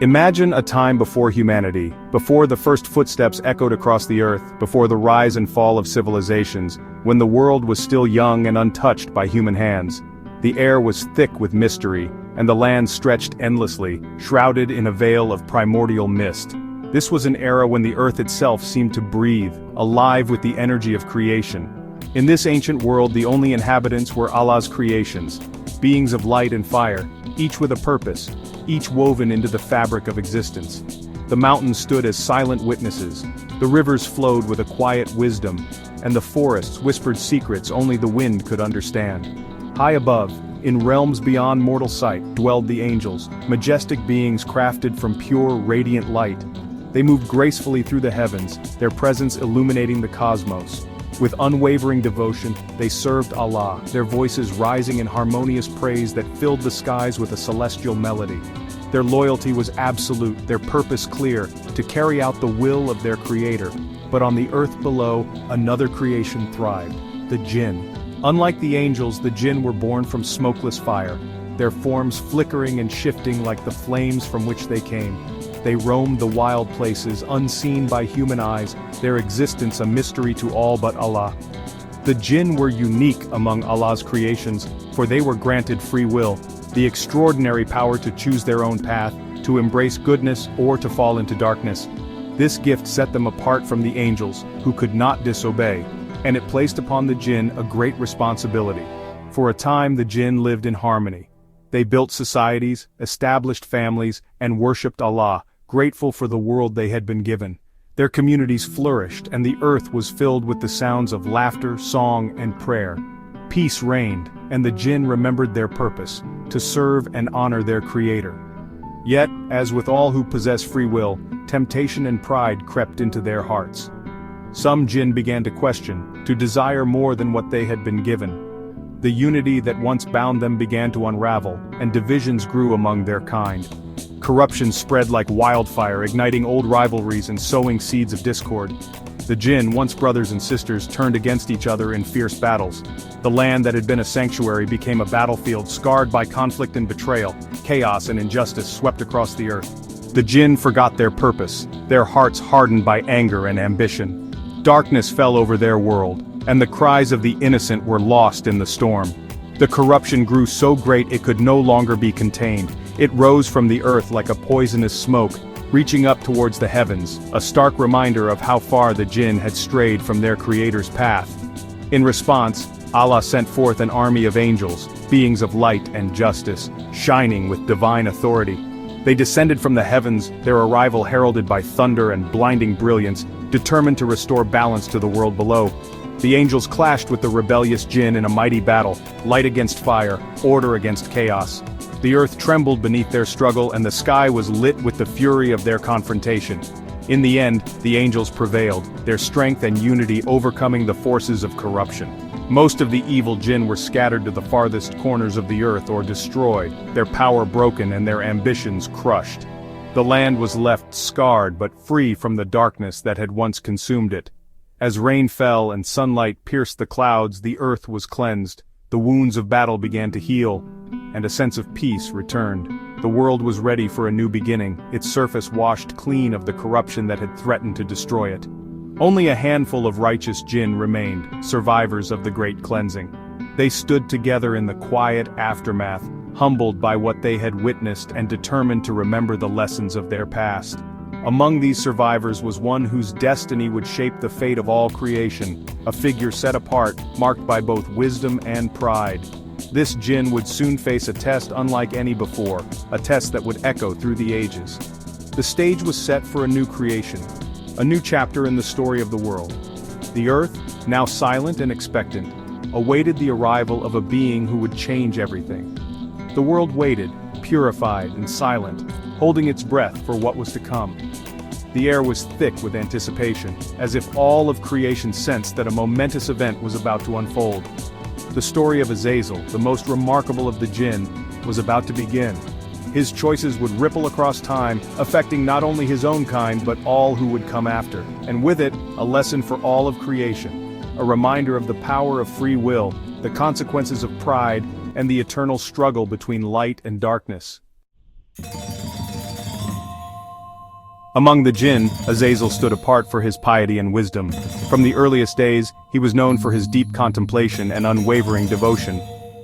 Imagine a time before humanity, before the first footsteps echoed across the earth, before the rise and fall of civilizations, when the world was still young and untouched by human hands. The air was thick with mystery, and the land stretched endlessly, shrouded in a veil of primordial mist. This was an era when the earth itself seemed to breathe, alive with the energy of creation. In this ancient world, the only inhabitants were Allah's creations, beings of light and fire, each with a purpose, each woven into the fabric of existence. The mountains stood as silent witnesses, the rivers flowed with a quiet wisdom, and the forests whispered secrets only the wind could understand. High above, in realms beyond mortal sight, dwelled the angels, majestic beings crafted from pure, radiant light. They moved gracefully through the heavens, their presence illuminating the cosmos. With unwavering devotion, they served Allah, their voices rising in harmonious praise that filled the skies with a celestial melody. Their loyalty was absolute, their purpose clear, to carry out the will of their Creator. But on the earth below, another creation thrived, the Jinn. Unlike the angels, the Jinn were born from smokeless fire, their forms flickering and shifting like the flames from which they came. They roamed the wild places, unseen by human eyes, their existence a mystery to all but Allah. The Jinn were unique among Allah's creations, for they were granted free will, the extraordinary power to choose their own path, to embrace goodness or to fall into darkness. This gift set them apart from the angels, who could not disobey, and it placed upon the Jinn a great responsibility. For a time the Jinn lived in harmony. They built societies, established families, and worshipped Allah, grateful for the world they had been given. Their communities flourished, and the earth was filled with the sounds of laughter, song, and prayer. Peace reigned, and the Jinn remembered their purpose, to serve and honor their Creator. Yet, as with all who possess free will, temptation and pride crept into their hearts. Some Jinn began to question, to desire more than what they had been given. The unity that once bound them began to unravel, and divisions grew among their kind. Corruption spread like wildfire, igniting old rivalries and sowing seeds of discord. The Jinn, once brothers and sisters, turned against each other in fierce battles. The land that had been a sanctuary became a battlefield scarred by conflict and betrayal. Chaos and injustice swept across the earth. The Jinn forgot their purpose, their hearts hardened by anger and ambition. Darkness fell over their world, and the cries of the innocent were lost in the storm. The corruption grew so great it could no longer be contained. It rose from the earth like a poisonous smoke, reaching up towards the heavens, a stark reminder of how far the Jinn had strayed from their Creator's path. In response, Allah sent forth an army of angels, beings of light and justice, shining with divine authority. They descended from the heavens, their arrival heralded by thunder and blinding brilliance, determined to restore balance to the world below. The angels clashed with the rebellious Jinn in a mighty battle, light against fire, order against chaos. The earth trembled beneath their struggle, and the sky was lit with the fury of their confrontation. In the end, the angels prevailed, their strength and unity overcoming the forces of corruption. Most of the evil Jinn were scattered to the farthest corners of the earth or destroyed, their power broken and their ambitions crushed. The land was left scarred but free from the darkness that had once consumed it. As rain fell and sunlight pierced the clouds, the earth was cleansed, the wounds of battle began to heal, and a sense of peace returned. The world was ready for a new beginning, its surface washed clean of the corruption that had threatened to destroy it. Only a handful of righteous Jinn remained, survivors of the great cleansing. They stood together in the quiet aftermath, humbled by what they had witnessed and determined to remember the lessons of their past. Among these survivors was one whose destiny would shape the fate of all creation, a figure set apart, marked by both wisdom and pride. This Jinn would soon face a test unlike any before, a test that would echo through the ages. The stage was set for a new creation, a new chapter in the story of the world. The earth, now silent and expectant, awaited the arrival of a being who would change everything. The world waited, purified and silent, holding its breath for what was to come. The air was thick with anticipation, as if all of creation sensed that a momentous event was about to unfold. The story of Azazel, the most remarkable of the Jinn, was about to begin. His choices would ripple across time, affecting not only his own kind but all who would come after, and with it, a lesson for all of creation, a reminder of the power of free will, the consequences of pride, and the eternal struggle between light and darkness. Among the Jinn, Azazel stood apart for his piety and wisdom. From the earliest days, he was known for his deep contemplation and unwavering devotion.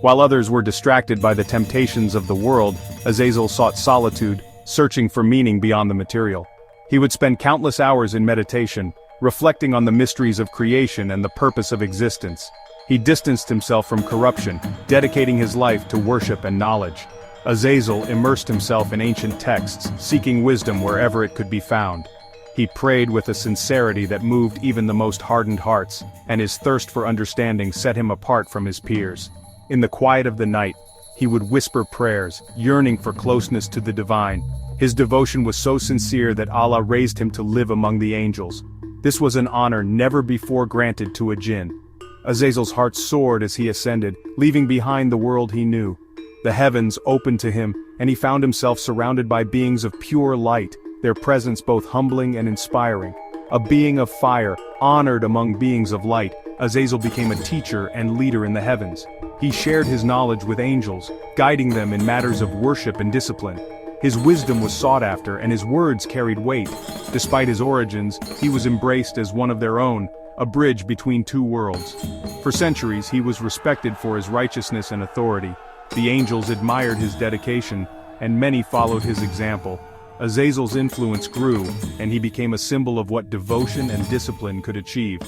While others were distracted by the temptations of the world, Azazel sought solitude, searching for meaning beyond the material. He would spend countless hours in meditation, reflecting on the mysteries of creation and the purpose of existence. He distanced himself from corruption, dedicating his life to worship and knowledge. Azazel immersed himself in ancient texts, seeking wisdom wherever it could be found. He prayed with a sincerity that moved even the most hardened hearts, and his thirst for understanding set him apart from his peers. In the quiet of the night, he would whisper prayers, yearning for closeness to the divine. His devotion was so sincere that Allah raised him to live among the angels. This was an honor never before granted to a jinn. Azazel's heart soared as he ascended, leaving behind the world he knew. The heavens opened to him, and he found himself surrounded by beings of pure light, their presence both humbling and inspiring. A being of fire, honored among beings of light, Azazel became a teacher and leader in the heavens. He shared his knowledge with angels, guiding them in matters of worship and discipline. His wisdom was sought after and his words carried weight. Despite his origins, he was embraced as one of their own, a bridge between two worlds. For centuries he was respected for his righteousness and authority. The angels admired his dedication, and many followed his example. Azazel's influence grew, and he became a symbol of what devotion and discipline could achieve.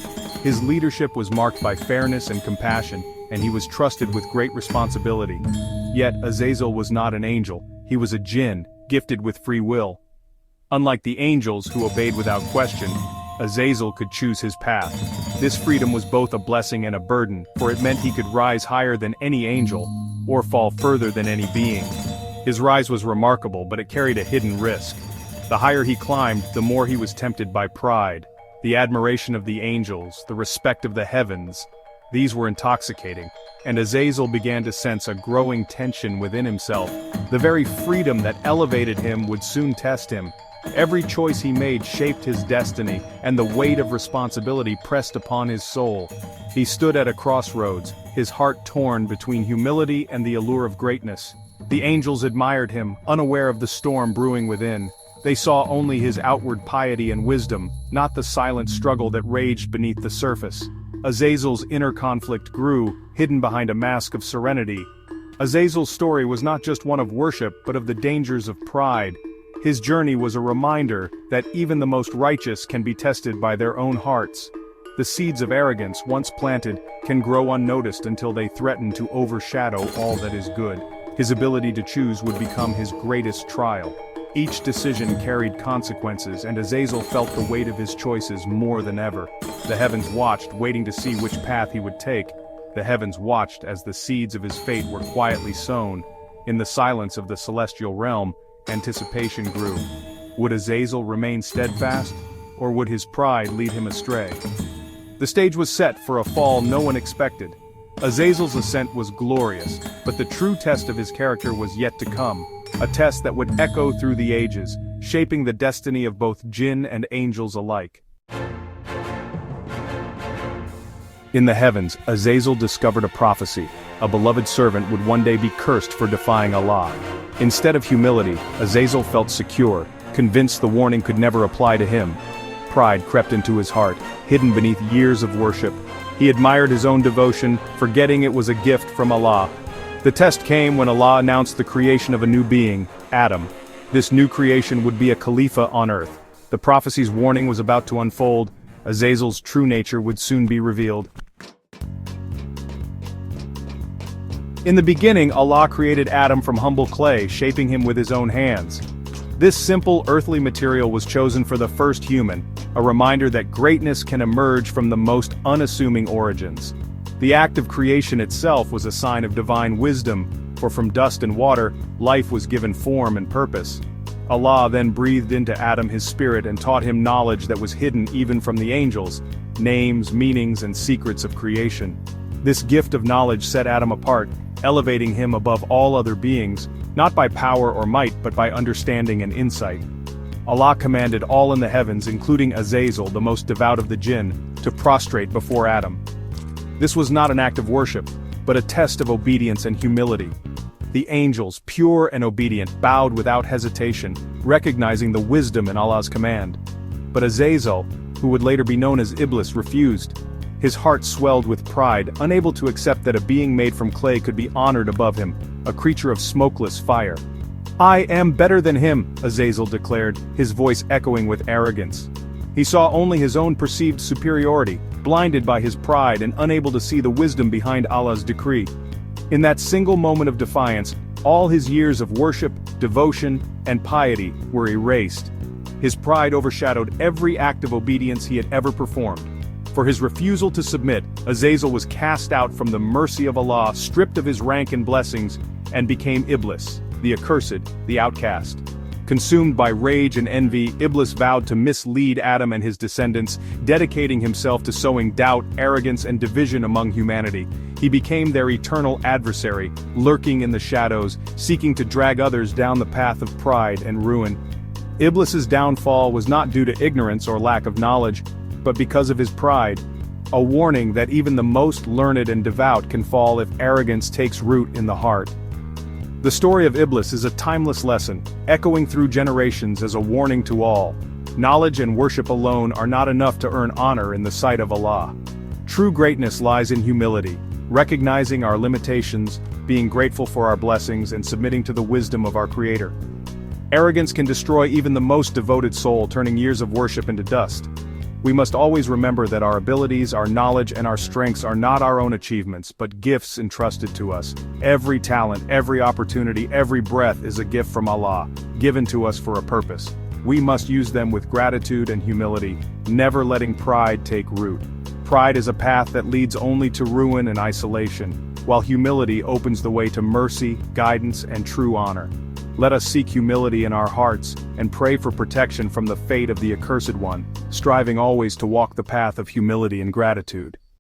His leadership was marked by fairness and compassion, and he was trusted with great responsibility. Yet Azazel was not an angel, he was a jinn, gifted with free will. Unlike the angels who obeyed without question, Azazel could choose his path. This freedom was both a blessing and a burden, for it meant he could rise higher than any angel, or fall further than any being. His rise was remarkable, but it carried a hidden risk. The higher he climbed, the more he was tempted by pride. The admiration of the angels, the respect of the heavens, these were intoxicating, and Azazel began to sense a growing tension within himself. The very freedom that elevated him would soon test him. Every choice he made shaped his destiny, and the weight of responsibility pressed upon his soul. He stood at a crossroads, his heart torn between humility and the allure of greatness. The angels admired him, unaware of the storm brewing within. They saw only his outward piety and wisdom, not the silent struggle that raged beneath the surface. Azazel's inner conflict grew, hidden behind a mask of serenity. Azazel's story was not just one of worship, but of the dangers of pride. His journey was a reminder that even the most righteous can be tested by their own hearts. The seeds of arrogance, once planted, can grow unnoticed until they threaten to overshadow all that is good. His ability to choose would become his greatest trial. Each decision carried consequences, and Azazel felt the weight of his choices more than ever. The heavens watched, waiting to see which path he would take. The heavens watched as the seeds of his fate were quietly sown. In the silence of the celestial realm, anticipation grew. Would Azazel remain steadfast, or would his pride lead him astray? The stage was set for a fall no one expected. Azazel's ascent was glorious, but the true test of his character was yet to come, a test that would echo through the ages, shaping the destiny of both jinn and angels alike. In the heavens, Azazel discovered a prophecy. A beloved servant would one day be cursed for defying Allah. Instead of humility, Azazel felt secure, convinced the warning could never apply to him. Pride crept into his heart, hidden beneath years of worship. He admired his own devotion, forgetting it was a gift from Allah. The test came when Allah announced the creation of a new being, Adam. This new creation would be a Khalifa on earth. The prophecy's warning was about to unfold. Azazel's true nature would soon be revealed. In the beginning, Allah created Adam from humble clay, shaping him with his own hands. This simple earthly material was chosen for the first human, a reminder that greatness can emerge from the most unassuming origins. The act of creation itself was a sign of divine wisdom, for from dust and water, life was given form and purpose. Allah then breathed into Adam his spirit and taught him knowledge that was hidden even from the angels, names, meanings, and secrets of creation. This gift of knowledge set Adam apart, elevating him above all other beings, not by power or might but by understanding and insight. Allah commanded all in the heavens, including Azazel, the most devout of the jinn, to prostrate before Adam. This was not an act of worship, but a test of obedience and humility. The angels, pure and obedient, bowed without hesitation, recognizing the wisdom in Allah's command. But Azazel, who would later be known as Iblis, refused. His heart swelled with pride, unable to accept that a being made from clay could be honored above him, a creature of smokeless fire. "I am better than him," Azazel declared, his voice echoing with arrogance. He saw only his own perceived superiority, blinded by his pride and unable to see the wisdom behind Allah's decree. In that single moment of defiance, all his years of worship, devotion, and piety were erased. His pride overshadowed every act of obedience he had ever performed. For his refusal to submit, Azazel was cast out from the mercy of Allah, stripped of his rank and blessings, and became Iblis, the accursed, the outcast. Consumed by rage and envy, Iblis vowed to mislead Adam and his descendants, dedicating himself to sowing doubt, arrogance, and division among humanity. He became their eternal adversary, lurking in the shadows, seeking to drag others down the path of pride and ruin. Iblis's downfall was not due to ignorance or lack of knowledge, but because of his pride, a warning that even the most learned and devout can fall if arrogance takes root in the heart. The story of Iblis is a timeless lesson, echoing through generations as a warning to all. Knowledge and worship alone are not enough to earn honor in the sight of Allah. True greatness lies in humility, recognizing our limitations, being grateful for our blessings, and submitting to the wisdom of our Creator. Arrogance can destroy even the most devoted soul, turning years of worship into dust. We must always remember that our abilities, our knowledge, and our strengths are not our own achievements, but gifts entrusted to us. Every talent, every opportunity, every breath is a gift from Allah, given to us for a purpose. We must use them with gratitude and humility, never letting pride take root. Pride is a path that leads only to ruin and isolation, while humility opens the way to mercy, guidance, and true honor. Let us seek humility in our hearts, and pray for protection from the fate of the accursed one, striving always to walk the path of humility and gratitude.